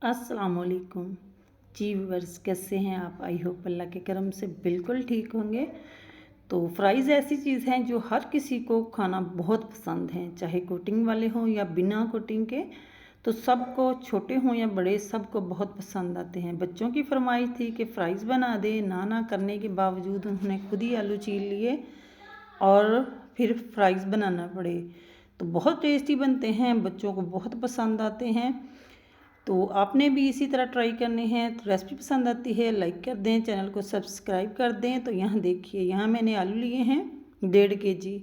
अस्सलाम वालेकुम जी व्यूअर्स, कैसे हैं आप? आई होप अल्लाह के करम से बिल्कुल ठीक होंगे। तो फ्राइज़ ऐसी चीज़ हैं जो हर किसी को खाना बहुत पसंद हैं, चाहे कोटिंग वाले हों या बिना कोटिंग के। तो सबको, छोटे हों या बड़े, सबको बहुत पसंद आते हैं। बच्चों की फरमाइश थी कि फ़्राइज़ बना दें, ना करने के बावजूद उन्होंने खुद ही आलू छील लिए और फिर फ्राइज़ बनाना पड़े। तो बहुत टेस्टी बनते हैं, बच्चों को बहुत पसंद आते हैं। तो आपने भी इसी तरह ट्राई करने हैं। तो रेसिपी पसंद आती है लाइक कर दें, चैनल को सब्सक्राइब कर दें। तो यहाँ देखिए, यहाँ मैंने आलू लिए हैं 1.5 kg।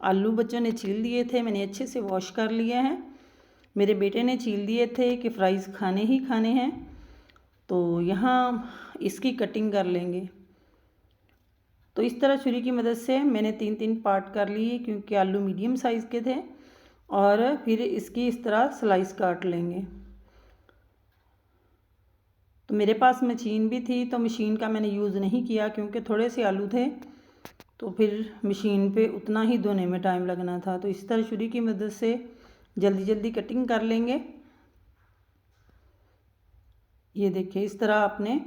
आलू बच्चों ने छील दिए थे, मैंने अच्छे से वॉश कर लिया है। मेरे बेटे ने छील दिए थे कि फ़्राइज़ खाने ही खाने हैं। तो यहाँ इसकी कटिंग कर लेंगे। तो इस तरह छुरी की मदद से मैंने 3-3 पार्ट कर लिए, क्योंकि आलू मीडियम साइज़ के थे। और फिर इसकी इस तरह स्लाइस काट लेंगे। तो मेरे पास मशीन भी थी, तो मशीन का मैंने यूज़ नहीं किया, क्योंकि थोड़े से आलू थे तो फिर मशीन पे उतना ही धोने में टाइम लगना था। तो इस तरह छुरी की मदद से जल्दी जल्दी कटिंग कर लेंगे। ये देखिए, इस तरह आपने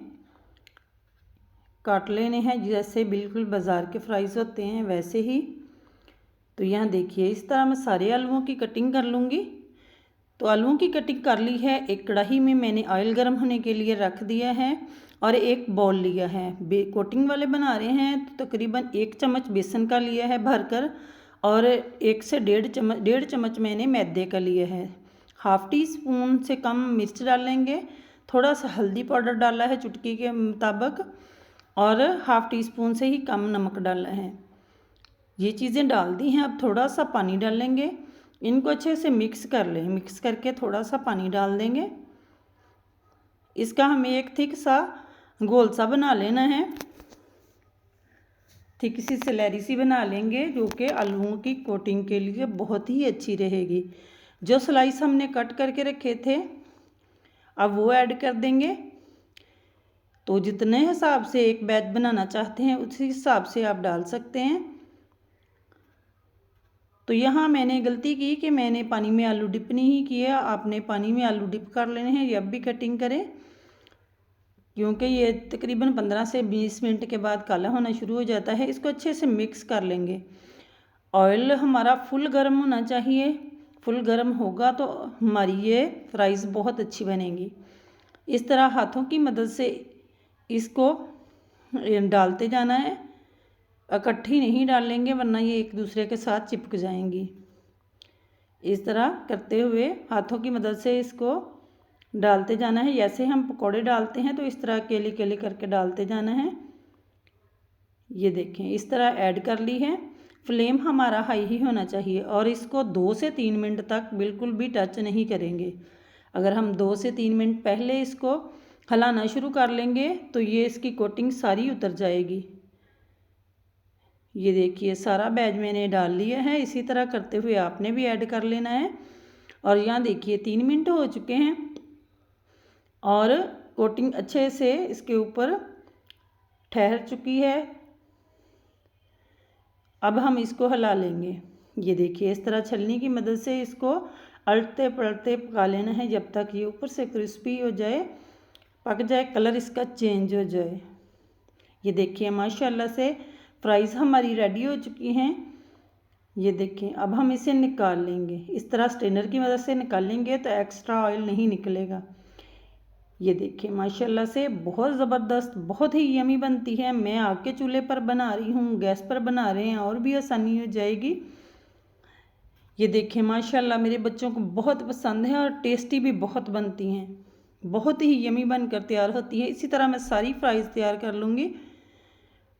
काट लेने हैं, जैसे बिल्कुल बाज़ार के फ्राइज़ होते हैं वैसे ही। तो यहाँ देखिए, इस तरह मैं सारे आलूओं की कटिंग कर लूँगी। तो आलूओं की कटिंग कर ली है। एक कढ़ाई में मैंने ऑयल गर्म होने के लिए रख दिया है और एक बॉल लिया है। कोटिंग वाले बना रहे हैं तो तकरीबन 1 चम्मच बेसन का लिया है भरकर, और 1 से 1.5 चम्मच मैंने मैदे का लिया है। हाफ़ टी स्पून से कम मिर्च डालेंगे, थोड़ा सा हल्दी पाउडर डाला है चुटकी के मुताबिक, और हाफ़ टी स्पून से ही कम नमक डाला है। ये चीज़ें डाल दी हैं। अब थोड़ा सा पानी डालेंगे, इनको अच्छे से मिक्स कर लें। मिक्स करके थोड़ा सा पानी डाल देंगे। इसका हमें एक थिक सा गोल सा बना लेना है। थिक सी सैलेरी सी बना लेंगे, जो कि आलूओं की कोटिंग के लिए बहुत ही अच्छी रहेगी। जो स्लाइस हमने कट करके रखे थे, अब वो ऐड कर देंगे। तो जितने हिसाब से एक बैच बनाना चाहते हैं उसी हिसाब से आप डाल सकते हैं। तो यहाँ मैंने गलती की कि मैंने पानी में आलू डिप नहीं किया। आपने पानी में आलू डिप कर लेने हैं, जब भी कटिंग करें, क्योंकि ये तकरीबन 15 से 20 मिनट के बाद काला होना शुरू हो जाता है। इसको अच्छे से मिक्स कर लेंगे। ऑयल हमारा फुल गर्म होना चाहिए। फुल गर्म होगा तो हमारी ये फ्राइज़ बहुत अच्छी बनेगी। इस तरह हाथों की मदद से इसको डालते जाना है, इकट्ठी नहीं डालेंगे वरना ये एक दूसरे के साथ चिपक जाएंगी। इस तरह करते हुए हाथों की मदद से इसको डालते जाना है। जैसे हम पकौड़े डालते हैं तो इस तरह केली केली करके डालते जाना है। ये देखें, इस तरह ऐड कर ली है। फ्लेम हमारा हाई ही होना चाहिए और इसको 2 से 3 मिनट तक बिल्कुल भी टच नहीं करेंगे। अगर हम 2 से 3 मिनट पहले इसको हिलाना शुरू कर लेंगे तो ये इसकी कोटिंग सारी उतर जाएगी। ये देखिए, सारा बैच मैंने डाल लिया है। इसी तरह करते हुए आपने भी ऐड कर लेना है। और यहाँ देखिए 3 मिनट हो चुके हैं और कोटिंग अच्छे से इसके ऊपर ठहर चुकी है। अब हम इसको हिला लेंगे। ये देखिए, इस तरह छलनी की मदद से इसको अलटते पलटते पका लेना है जब तक ये ऊपर से क्रिस्पी हो जाए, पक जाए, कलर इसका चेंज हो जाए। ये देखिए, माशाल्लाह से फ्राइज़ हमारी रेडी हो चुकी हैं। ये देखें, अब हम इसे निकाल लेंगे। इस तरह स्ट्रेनर की मदद से निकालेंगे तो एक्स्ट्रा ऑयल नहीं निकलेगा। ये देखिए, माशाल्लाह से बहुत ज़बरदस्त, बहुत ही यमी बनती है। मैं आग के चूल्हे पर बना रही हूँ, गैस पर बना रहे हैं और भी आसानी हो जाएगी। ये देखें, माशाल्लाह मेरे बच्चों को बहुत पसंद है और टेस्टी भी बहुत बनती हैं। बहुत ही यमी बनकर तैयार होती है। इसी तरह मैं सारी फ्राइज़ तैयार कर लूँगी।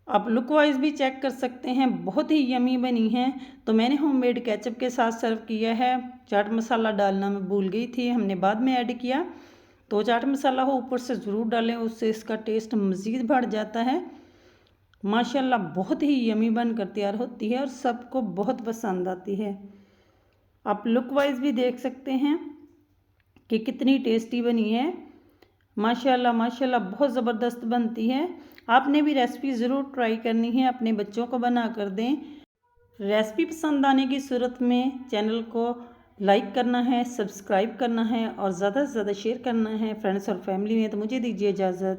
आप लुक वाइज भी चेक कर सकते हैं, बहुत ही यमी बनी है। तो मैंने होममेड केचप के साथ सर्व किया है। चाट मसाला डालना मैं भूल गई थी, हमने बाद में ऐड किया। तो चाट मसाला हो ऊपर से ज़रूर डालें, उससे इसका टेस्ट मज़ीद बढ़ जाता है। माशाल्लाह बहुत ही यमी बनकर तैयार होती है और सबको बहुत पसंद आती है। आप लुक वाइज भी देख सकते हैं कि कितनी टेस्टी बनी है। माशाल्लाह माशाल्लाह बहुत ज़बरदस्त बनती है। आपने भी रेसिपी ज़रूर ट्राई करनी है, अपने बच्चों को बना कर दें। रेसिपी पसंद आने की सूरत में चैनल को लाइक करना है, सब्सक्राइब करना है और ज़्यादा से ज़्यादा शेयर करना है फ्रेंड्स और फैमिली में। तो मुझे दीजिए इजाज़त।